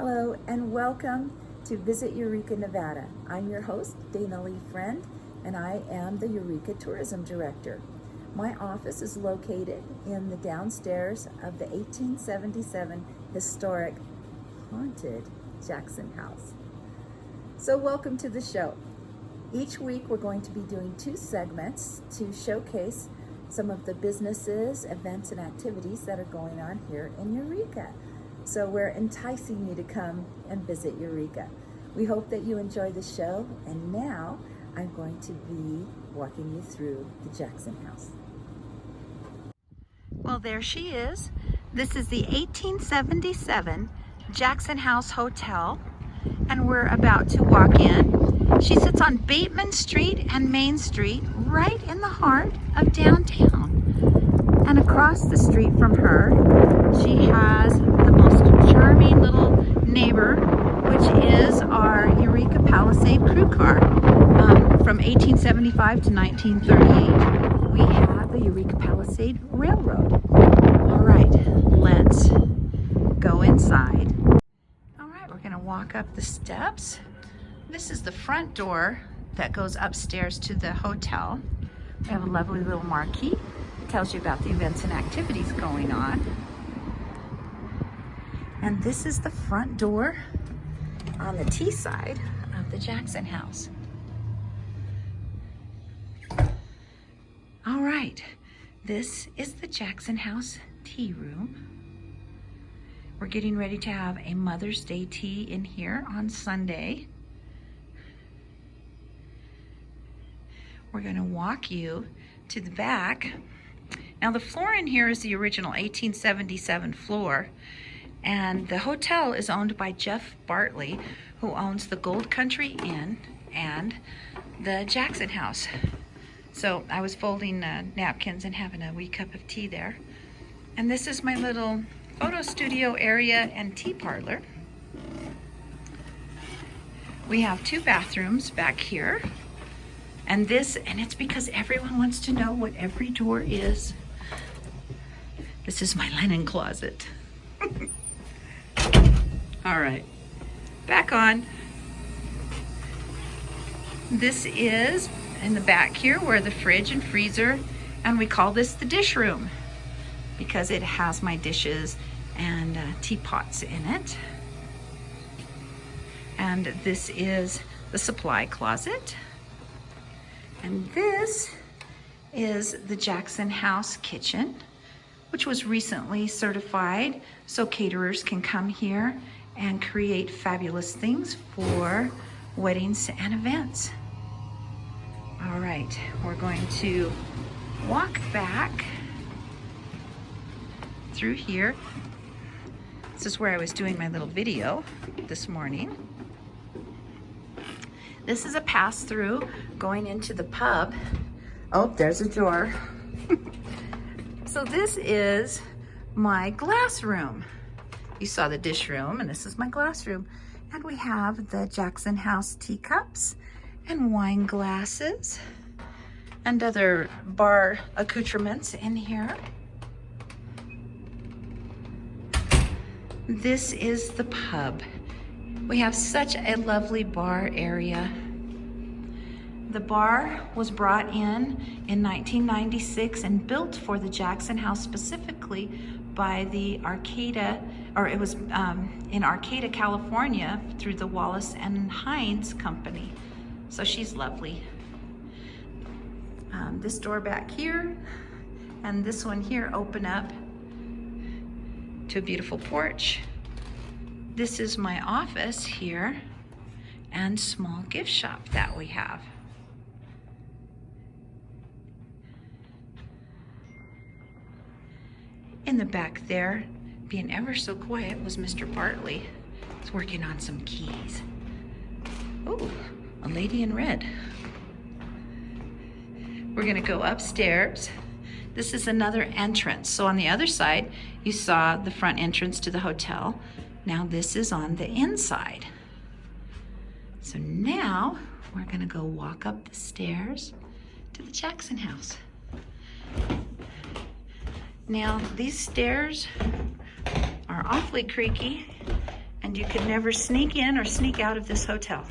Hello and welcome to Visit Eureka, Nevada. I'm your host, Dana Lee Friend, and I am the Eureka Tourism Director. My office is located in the downstairs of the 1877 historic haunted Jackson House. So welcome to the show. Each week we're going to be doing 2 segments to showcase some of the businesses, events, and activities that are going on here in Eureka. So we're enticing you to come and visit Eureka. We hope that you enjoy the show, and now I'm going to be walking you through the Jackson House. Well, there she is. This is the 1877 Jackson House Hotel, and we're about to walk in. She sits on Bateman Street and Main Street, right in the heart of downtown. And across the street from her, she has the most charming little neighbor, which is our Eureka Palisade crew car. From 1875 to 1938, we have the Eureka Palisade Railroad. All right, let's go inside. All right, we're gonna walk up the steps. This is the front door that goes upstairs to the hotel. We have a lovely little marquee. It tells you about the events and activities going on. And this is the front door on the T side of the Jackson House. All right, this is the Jackson House tea room. We're getting ready to have a Mother's Day tea in here on Sunday. We're gonna walk you to the back. Now the floor in here is the original 1877 floor, and the hotel is owned by Jeff Bartley, who owns the Gold Country Inn and the Jackson House. So I was folding napkins and having a wee cup of tea there. And this is my little photo studio area and tea parlor. We have 2 bathrooms back here. And it's because everyone wants to know what every door is. This is my linen closet. All right, back on. This is in the back here where the fridge and freezer, and we call this the dish room because it has my dishes and teapots in it. And this is the supply closet. And this is the Jackson House kitchen, which was recently certified so caterers can come here and create fabulous things for weddings and events. All right, we're going to walk back through here. This is where I was doing my little video this morning. This is a pass-through going into the pub. Oh, there's a door. So this is my glass room. You saw the dish room, and this is my glass room. And we have the Jackson House teacups and wine glasses and other bar accoutrements in here. This is the pub. We have such a lovely bar area. The bar was brought in 1996 and built for the Jackson House specifically by the Arcata, or it was in Arcata, California, through the Wallace and Hines company. So she's lovely. This door back here and this one here open up to a beautiful porch. This is my office here and small gift shop that we have. In the back there, being ever so quiet, was Mr. Bartley. He's working on some keys. Oh, a lady in red. We're gonna go upstairs. This is another entrance. So on the other side, you saw the front entrance to the hotel. Now this is on the inside. So now we're gonna go walk up the stairs to the Jackson House. Now these stairs are awfully creaky and you could never sneak in or sneak out of this hotel.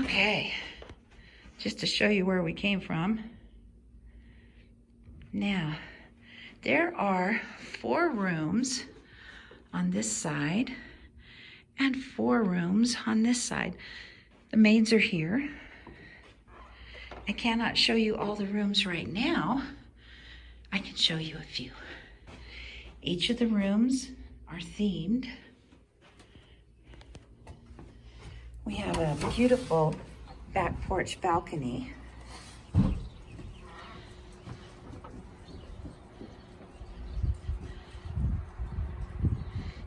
Okay, just to show you where we came from. Now, there are 4 rooms on this side and 4 rooms on this side. The maids are here. I cannot show you all the rooms right now. I can show you a few. Each of the rooms are themed. We have a beautiful back porch balcony.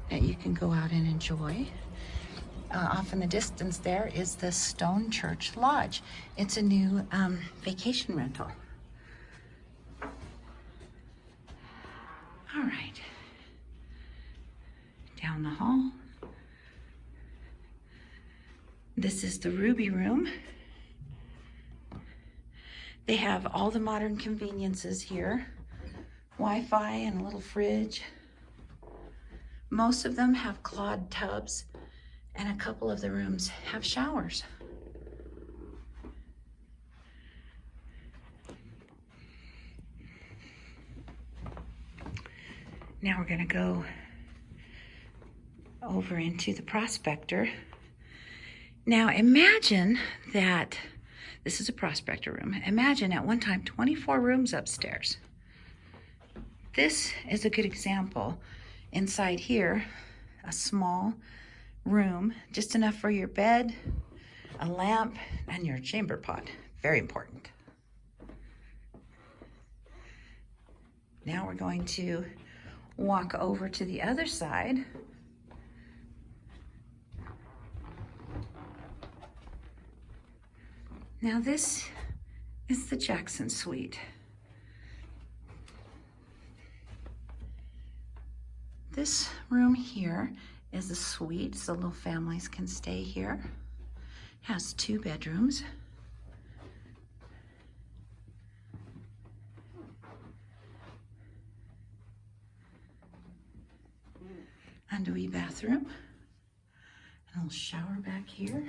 That you can go out and enjoy. Off in the distance there is the Stone Church Lodge. It's a new vacation rental. All right. Down the hall. This is the Ruby Room. They have all the modern conveniences here. Wi-Fi and a little fridge. Most of them have clod tubs, and a couple of the rooms have showers. Now we're gonna go over into the Prospector. Now imagine that, this is a Prospector room. Imagine at one time 24 rooms upstairs. This is a good example. Inside here, a small room, just enough for your bed, a lamp, and your chamber pot. Very important. Now we're going to walk over to the other side. Now this is the Jackson Suite. This room here is a suite, so little families can stay here. Has 2 bedrooms. And a wee bathroom. And a little shower back here.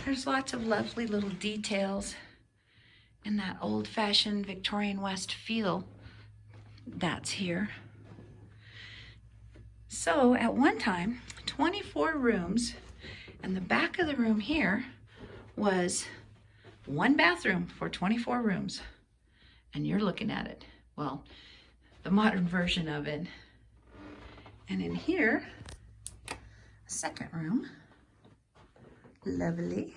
There's lots of lovely little details in that old-fashioned Victorian West feel that's here. So at one time, 24 rooms, and the back of the room here was 1 bathroom for 24 rooms. And you're looking at it. Well, the modern version of it. And in here, a second room. Lovely.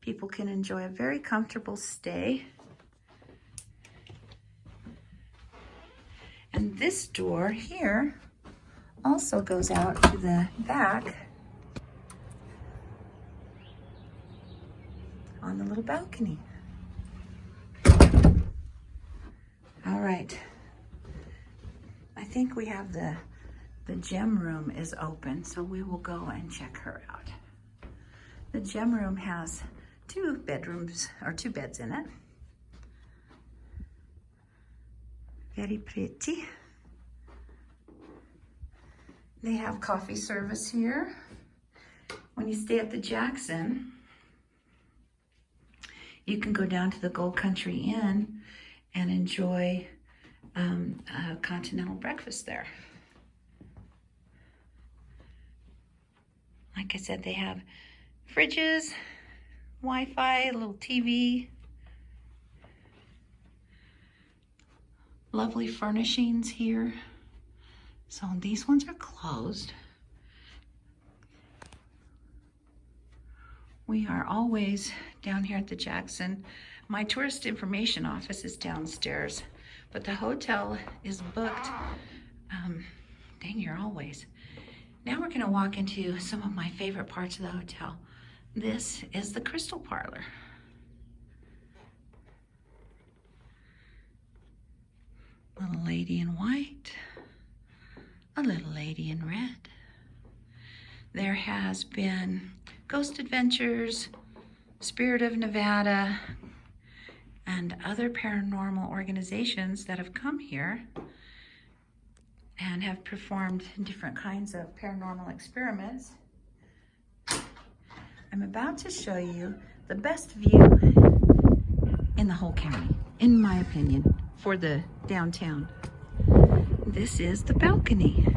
People can enjoy a very comfortable stay. And this door here also goes out to the back on the little balcony. All right. I think we have the gem room is open, so we will go and check her out. The gem room has 2 bedrooms, or 2 beds in it. Very pretty. They have coffee service here. When you stay at the Jackson, you can go down to the Gold Country Inn and enjoy a continental breakfast there. Like I said, they have fridges, Wi-Fi, a little TV, lovely furnishings here. So these ones are closed. We are always down here at the Jackson. My tourist information office is downstairs, but the hotel is booked. Dang, you're always. Now we're gonna walk into some of my favorite parts of the hotel. This is the Crystal Parlor. Little lady in white, a little lady in red. There has been Ghost Adventures, Spirit of Nevada, and other paranormal organizations that have come here and have performed different kinds of paranormal experiments. I'm about to show you the best view in the whole county, in my opinion, for the downtown. This is the balcony.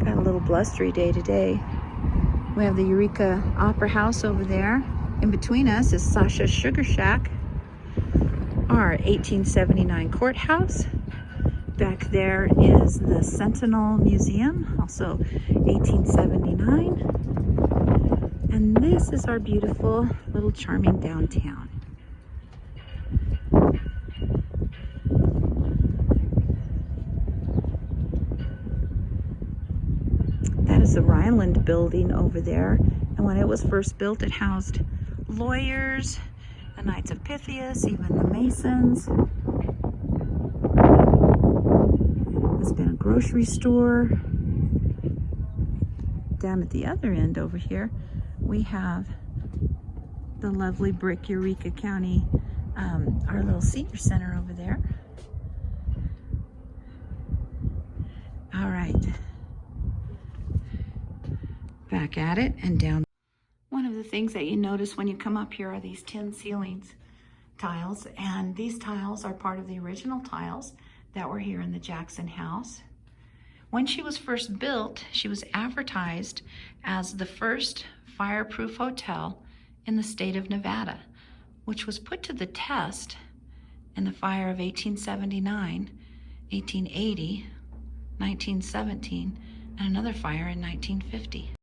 Got a little blustery day today. We have the Eureka Opera House over there. In between us is Sasha's Sugar Shack, our 1879 courthouse. Back there is the Sentinel Museum, also 1879. And this is our beautiful little charming downtown. That is the Ryland building over there. And when it was first built, it housed lawyers, the Knights of Pythias, even the Masons. There's been a grocery store. Down at the other end over here, we have the lovely brick Eureka County, our little senior center over there. All right, back at it and down. One of the things that you notice when you come up here are these tin ceilings tiles, and these tiles are part of the original tiles that were here in the Jackson house. When she was first built, she was advertised as the first fireproof hotel in the state of Nevada, which was put to the test in the fire of 1879, 1880, 1917, and another fire in 1950.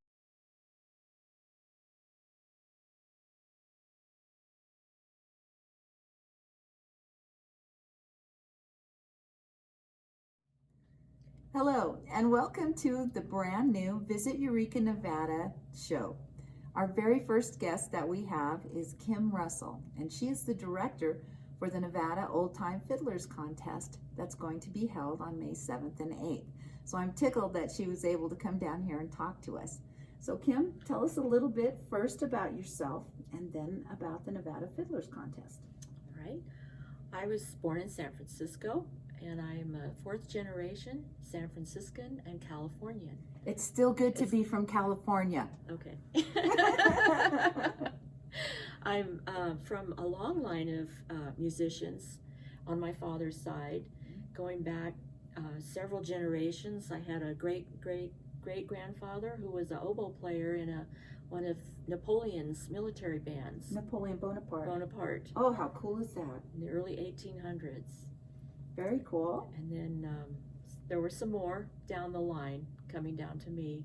Hello, and welcome to the brand new Visit Eureka, Nevada show. Our very first guest that we have is Kim Russell, and she is the director for the Nevada Old Time Fiddlers Contest that's going to be held on May 7th and 8th. So I'm tickled that she was able to come down here and talk to us. So Kim, tell us a little bit first about yourself and then about the Nevada Fiddlers Contest. All right. I was born in San Francisco, and I'm a fourth generation San Franciscan and Californian. It's still good to be from California. Okay. I'm from a long line of musicians on my father's side, going back several generations. I had a great-great-great-grandfather who was an oboe player in one of Napoleon's military bands. Napoleon Bonaparte. Bonaparte. Oh, how cool is that? In the early 1800s. Very cool. And then there were some more down the line coming down to me.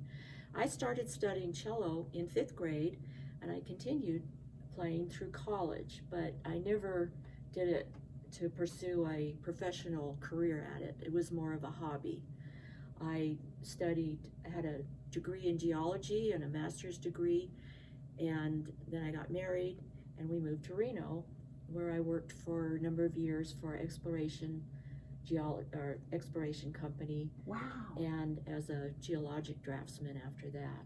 I started studying cello in 5th grade, and I continued playing through college, but I never did it to pursue a professional career at it. It was more of a hobby. I had a degree in geology and a master's degree, and then I got married and we moved to Reno, where I worked for a number of years for exploration company. Wow. And as a geologic draftsman after that.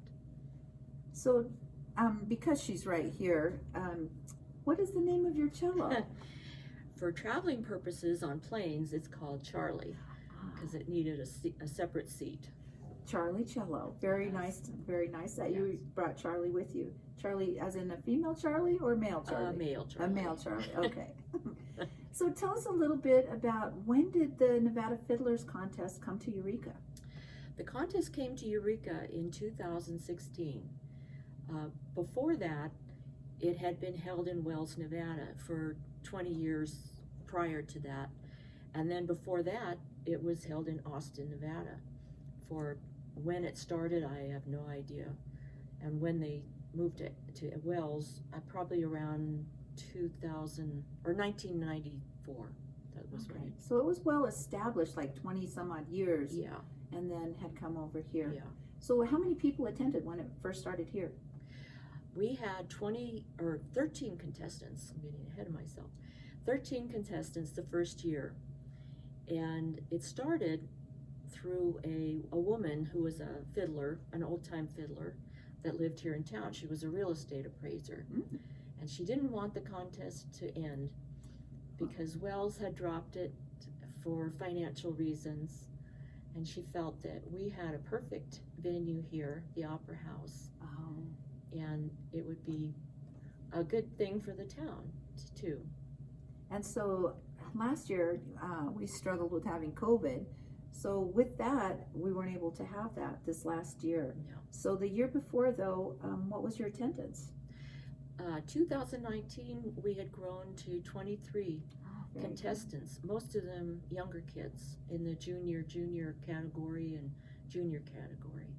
So, because she's right here, what is the name of your cello? For traveling purposes on planes, it's called Charlie, because it needed a separate seat. Charlie cello. Very nice, very nice that you brought Charlie with you. Charlie as in a female Charlie or male Charlie? Male Charlie. A male Charlie, okay. So tell us a little bit about, when did the Nevada Fiddlers Contest come to Eureka? The contest came to Eureka in 2016. Before that, it had been held in Wells, Nevada for 20 years prior to that. And then before that, it was held in Austin, Nevada. For when it started, I have no idea. And when they moved it to Wells, probably around 2000 or 1994. That was Okay. right. So it was well established, like 20 some odd years. Yeah. And then had come over here. Yeah. So how many people attended when it first started here? We had 13 contestants. I'm getting ahead of myself. 13 contestants the first year. And it started through a woman who was a fiddler, an old-time fiddler that lived here in town. She was a real estate appraiser. Mm. And she didn't want the contest to end because Wells had dropped it for financial reasons. And she felt that we had a perfect venue here, the Opera House. Oh. And it would be a good thing for the town too. And so last year we struggled with having COVID. So with that, we weren't able to have that this last year. Yeah. So the year before though, what was your attendance? 2019, we had grown to 23 contestants, most of them younger kids in the junior category and junior category.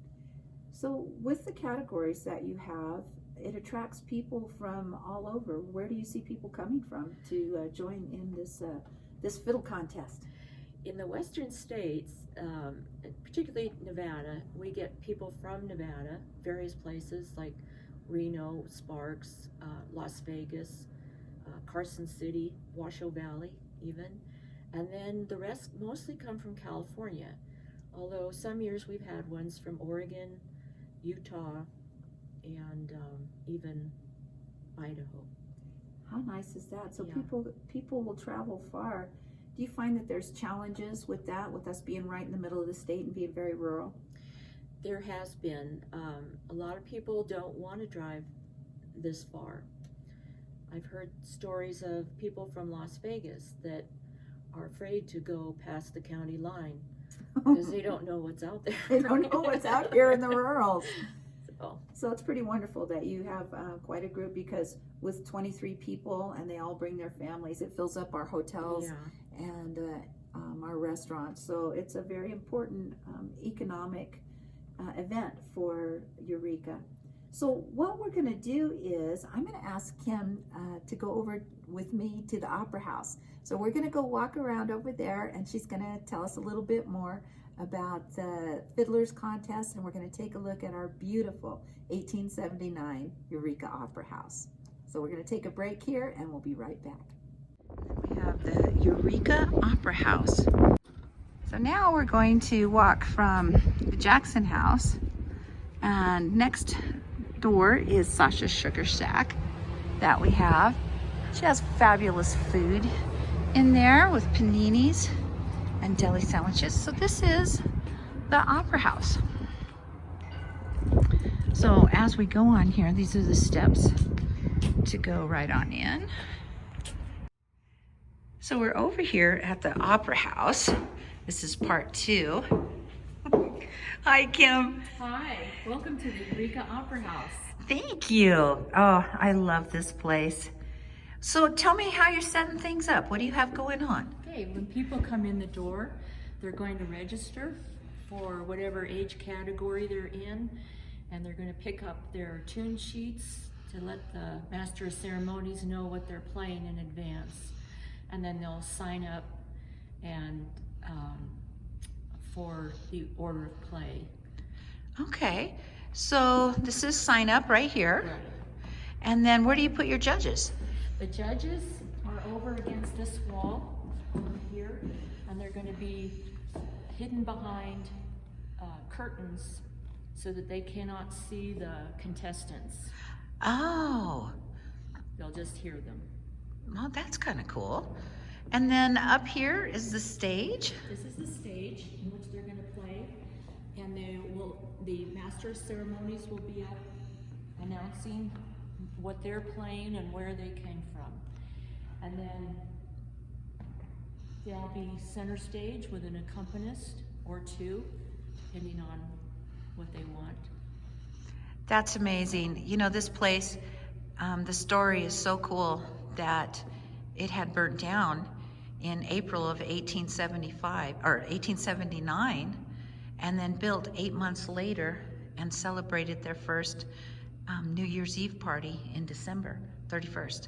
So with the categories that you have, it attracts people from all over. Where do you see people coming from to join in this fiddle contest? In the western states, particularly Nevada, we get people from Nevada, various places like Reno, Sparks, Las Vegas, Carson City, Washoe Valley even, and then the rest mostly come from California, although some years we've had ones from Oregon, Utah, and even Idaho. How nice is that? So Yeah. people will travel far. Do you find that there's challenges with that, with us being right in the middle of the state and being very rural? There has been. A lot of people don't want to drive this far. I've heard stories of people from Las Vegas that are afraid to go past the county line because they don't know what's out there. They don't know what's out here in the rurals. So, So it's pretty wonderful that you have quite a group, because with 23 people and they all bring their families, it fills up our hotels yeah. and our restaurants. So it's a very important economic event for Eureka. So what we're going to do is I'm going to ask Kim to go over with me to the Opera House. So we're going to go walk around over there, and she's going to tell us a little bit more about the Fiddlers Contest, and we're going to take a look at our beautiful 1879 Eureka Opera House. So we're going to take a break here, and we'll be right back. We have the Eureka Opera House. So now we're going to walk from the Jackson House, and next door is Sasha's Sugar Shack that we have. She has fabulous food in there with paninis and deli sandwiches. So this is the Opera House. So as we go on here, these are the steps to go right on in. So we're over here at the Opera House. This is part 2. Hi, Kim. Hi, welcome to the Eureka Opera House. Thank you. Oh, I love this place. So tell me how you're setting things up. What do you have going on? Okay, when people come in the door, they're going to register for whatever age category they're in, and they're going to pick up their tune sheets to let the Master of Ceremonies know what they're playing in advance. And then they'll sign up and for the order of play. Okay, so this is sign up right here. Right. And then where do you put your judges? The judges are over against this wall over here, and they're going to be hidden behind curtains so that they cannot see the contestants. Oh, They'll just hear them. well, that's kind of cool. And then up here is the stage. This is the stage in which they're going to play, and the Master of Ceremonies will be up announcing what they're playing and where they came from. And then they'll be center stage with an accompanist or two, depending on what they want. That's amazing. You know, this place, the story is so cool that it had burnt down in April of 1875 or 1879, and then built 8 months later and celebrated their first New Year's Eve party in December 31st.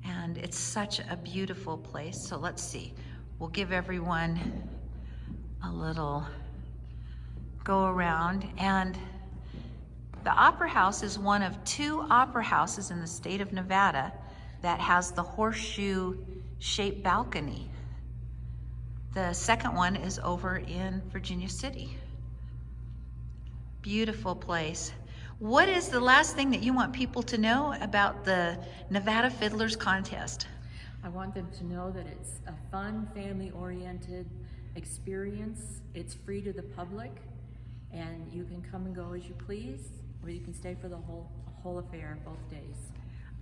And it's such a beautiful place. So let's see. We'll give everyone a little go around. And the Opera House is one of 2 opera houses in the state of Nevada that has the horseshoe-shaped balcony. The second one is over in Virginia City. Beautiful place. What is the last thing that you want people to know about the Nevada Fiddlers Contest? I want them to know that it's a fun, family-oriented experience. It's free to the public, and you can come and go as you please, or you can stay for the whole affair both days.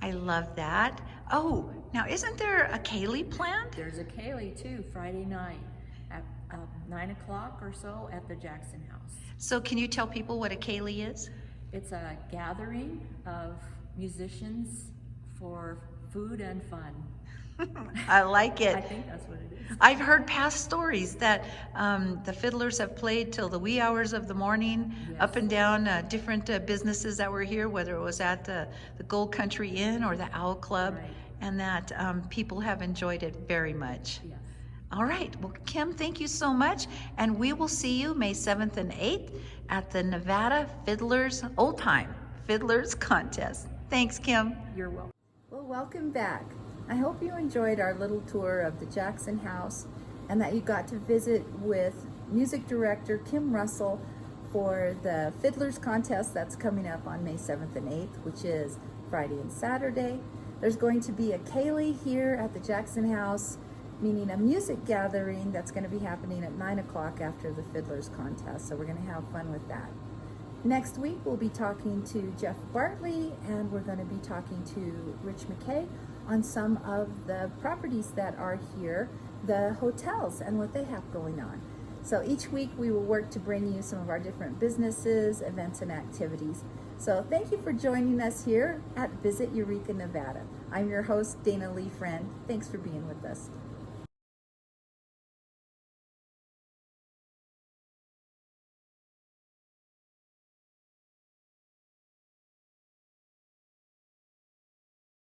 I love that. Oh, now isn't there a Kaylee planned? There's a Kaylee too, Friday night at 9 o'clock or so at the Jackson House. So can you tell people what a Kaylee is? It's a gathering of musicians for food and fun. I like it. I think that's what it is. I've heard past stories that the fiddlers have played till the wee hours of the morning, Yes. up and down different businesses that were here, whether it was at the Gold Country Inn or the Owl Club, Right. and that people have enjoyed it very much. Yes. All right, well, Kim, thank you so much, and we will see you May 7th and 8th at the Nevada Fiddlers, Old Time Fiddlers Contest. Thanks, Kim. You're welcome. Well, welcome back. I hope you enjoyed our little tour of the Jackson House and that you got to visit with music director Kim Russell for the Fiddlers Contest that's coming up on May 7th and 8th, which is Friday and Saturday. There's going to be a Kaylee here at the Jackson House, meaning a music gathering that's going to be happening at 9 o'clock after the Fiddlers Contest, so we're going to have fun with that. Next week, we'll be talking to Jeff Bartley, and we're going to be talking to Rich McKay on some of the properties that are here, the hotels, and what they have going on. So each week, we will work to bring you some of our different businesses, events, and activities. So thank you for joining us here at Visit Eureka, Nevada. I'm your host, Dana Lee Friend. Thanks for being with us.